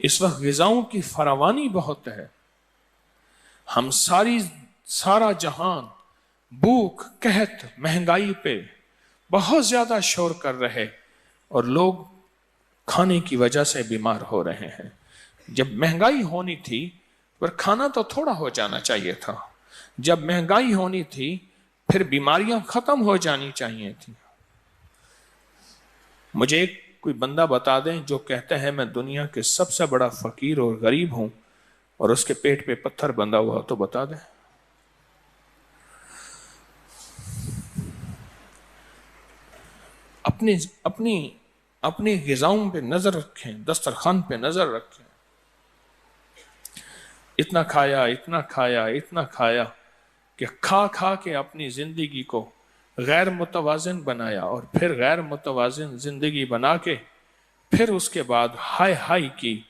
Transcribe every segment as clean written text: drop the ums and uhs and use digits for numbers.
اس وقت غذاؤں کی فراوانی بہت ہے، ہم سارا جہان بھوک قحط مہنگائی پہ بہت زیادہ شور کر رہے، اور لوگ کھانے کی وجہ سے بیمار ہو رہے ہیں۔ جب مہنگائی ہونی تھی پر کھانا تو تھوڑا ہو جانا چاہیے تھا، جب مہنگائی ہونی تھی پھر بیماریاں ختم ہو جانی چاہیے تھی۔ مجھے ایک کوئی بندہ بتا دیں جو کہتا ہے میں دنیا کے سب سے بڑا فقیر اور غریب ہوں، اور اس کے پیٹ پہ پتھر بندھا ہوا، تو بتا دیں۔ اپنی غذاؤں پہ نظر رکھیں، دسترخوان پہ نظر رکھیں۔ اتنا کھایا اتنا کھایا اتنا کھایا کہ کھا کھا کے اپنی زندگی کو غیر متوازن بنایا، اور پھر غیر متوازن زندگی بنا کے پھر اس کے بعد ہائے ہائے کی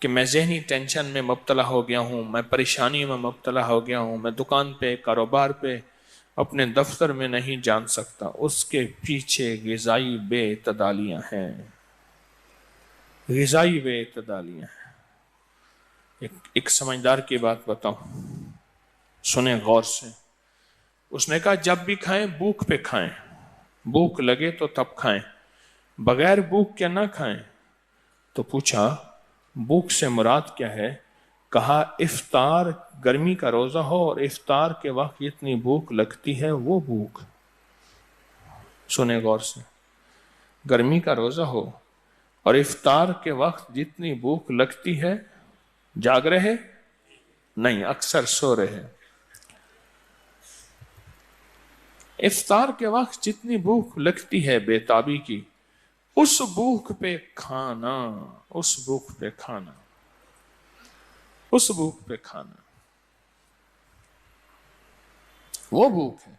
کہ میں ذہنی ٹینشن میں مبتلا ہو گیا ہوں، میں پریشانی میں مبتلا ہو گیا ہوں، میں دکان پہ کاروبار پہ اپنے دفتر میں نہیں جان سکتا۔ اس کے پیچھے غذائی بے اعتدالیاں ہیں، غذائی بے اعتدالیاں ہیں۔ ایک سمجھدار کی بات بتاؤں، سنیں غور سے۔ اس نے کہا جب بھی کھائیں بھوک پہ کھائیں، بھوک لگے تو تب کھائیں، بغیر بھوک کے نہ کھائیں۔ تو پوچھا بھوک سے مراد کیا ہے؟ کہا افطار، گرمی کا روزہ ہو اور افطار کے وقت جتنی بھوک لگتی ہے وہ بھوک۔ سنیں غور سے، گرمی کا روزہ ہو اور افطار کے وقت جتنی بھوک لگتی ہے، جاگ رہے نہیں، اکثر سو رہے۔ افطار کے وقت جتنی بھوک لگتی ہے بے تابی کی، اس بھوک پہ کھانا، اس بھوک پہ کھانا، اس بھوک پہ کھانا، وہ بھوک ہے،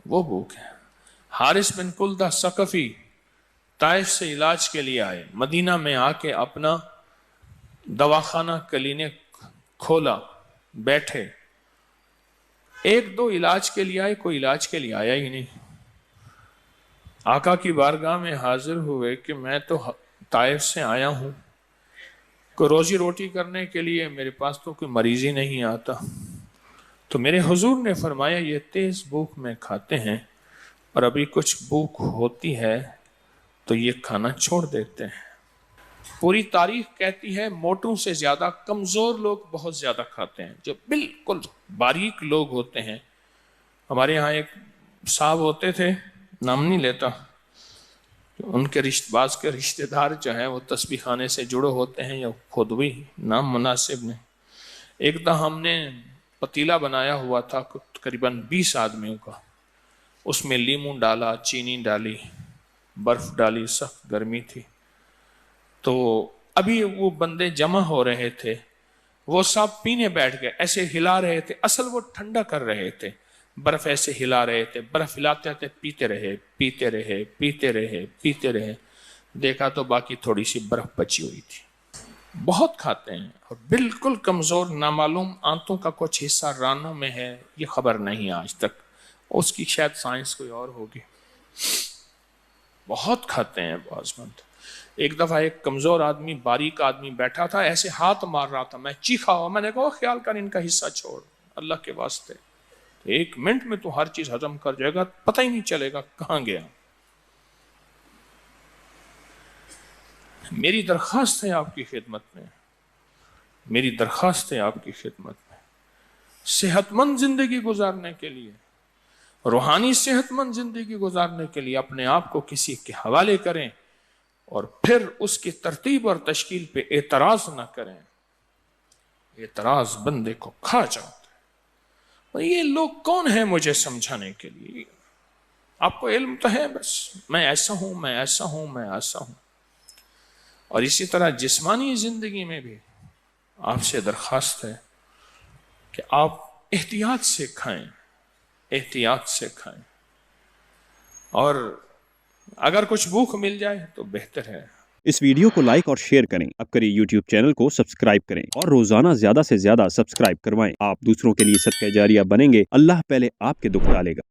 وہ بھوک ہے۔ حارث بن کلدہ ثقفی طائف سے علاج کے لیے آئے، مدینہ میں آ کے اپنا دواخانہ کلینک کھولا، بیٹھے، ایک دو علاج کے لیے آئے، کوئی علاج کے لیے آیا ہی نہیں۔ آقا کی بارگاہ میں حاضر ہوئے کہ میں تو طائف سے آیا ہوں، کوئی روزی روٹی کرنے کے لیے، میرے پاس تو کوئی مریض ہی نہیں آتا۔ تو میرے حضور نے فرمایا یہ تیز بھوک میں کھاتے ہیں، اور ابھی کچھ بھوک ہوتی ہے تو یہ کھانا چھوڑ دیتے ہیں۔ پوری تاریخ کہتی ہے موٹوں سے زیادہ کمزور لوگ بہت زیادہ کھاتے ہیں، جو بالکل باریک لوگ ہوتے ہیں۔ ہمارے ہاں ایک صاحب ہوتے تھے، نام نہیں لیتا، ان کے بعض کے رشتہ دار جو ہیں وہ تسبیح خانے سے جڑے ہوتے ہیں، یا خود بھی نام مناسب نہیں۔ ایک دن ہم نے پتیلا بنایا ہوا تھا تقریباً 20 آدمیوں کا، اس میں لیموں ڈالا، چینی ڈالی، برف ڈالی، سخت گرمی تھی۔ تو ابھی وہ بندے جمع ہو رہے تھے، وہ سب پینے بیٹھ گئے، ایسے ہلا رہے تھے، اصل وہ ٹھنڈا کر رہے تھے، برف ایسے ہلا رہے تھے، برف ہلاتے تھے، پیتے رہے پیتے رہے پیتے رہے پیتے رہے، دیکھا تو باقی تھوڑی سی برف بچی ہوئی تھی۔ بہت کھاتے ہیں، اور بالکل کمزور، نامعلوم آنتوں کا کچھ حصہ رانوں میں ہے، یہ خبر نہیں آج تک، اس کی شاید سائنس کوئی اور ہوگی۔ بہت کھاتے ہیں بعض مند۔ ایک دفعہ ایک کمزور آدمی، باریک آدمی بیٹھا تھا، ایسے ہاتھ مار رہا تھا، میں چیخا ہوا، میں نے کہا خیال کر ان کا حصہ چھوڑ اللہ کے واسطے، 1 منٹ میں تو ہر چیز ہضم کر جائے گا، پتہ ہی نہیں چلے گا کہاں گیا۔ میری درخواست ہے آپ کی خدمت میں، میری درخواست ہے آپ کی خدمت میں، صحت مند زندگی گزارنے کے لیے، روحانی صحت مند زندگی گزارنے کے لیے اپنے آپ کو کسی کے حوالے کریں، اور پھر اس کی ترتیب اور تشکیل پہ اعتراض نہ کریں۔ اعتراض بندے کو کھا جاتا ہے۔ اور یہ لوگ کون ہیں مجھے سمجھانے کے لیے؟ آپ کو علم تو ہے، بس میں ایسا ہوں، میں ایسا ہوں، میں ایسا ہوں۔ اور اسی طرح جسمانی زندگی میں بھی آپ سے درخواست ہے کہ آپ احتیاط سے کھائیں، احتیاط سے کھائیں، اور اگر کچھ بھوک مل جائے تو بہتر ہے۔ اس ویڈیو کو لائک اور شیئر کریں، اب کریے یوٹیوب چینل کو سبسکرائب کریں، اور روزانہ زیادہ سے زیادہ سبسکرائب کروائیں۔ آپ دوسروں کے لیے صدقہ جاریہ بنیں گے، اللہ پہلے آپ کے دکھ ٹالے گا۔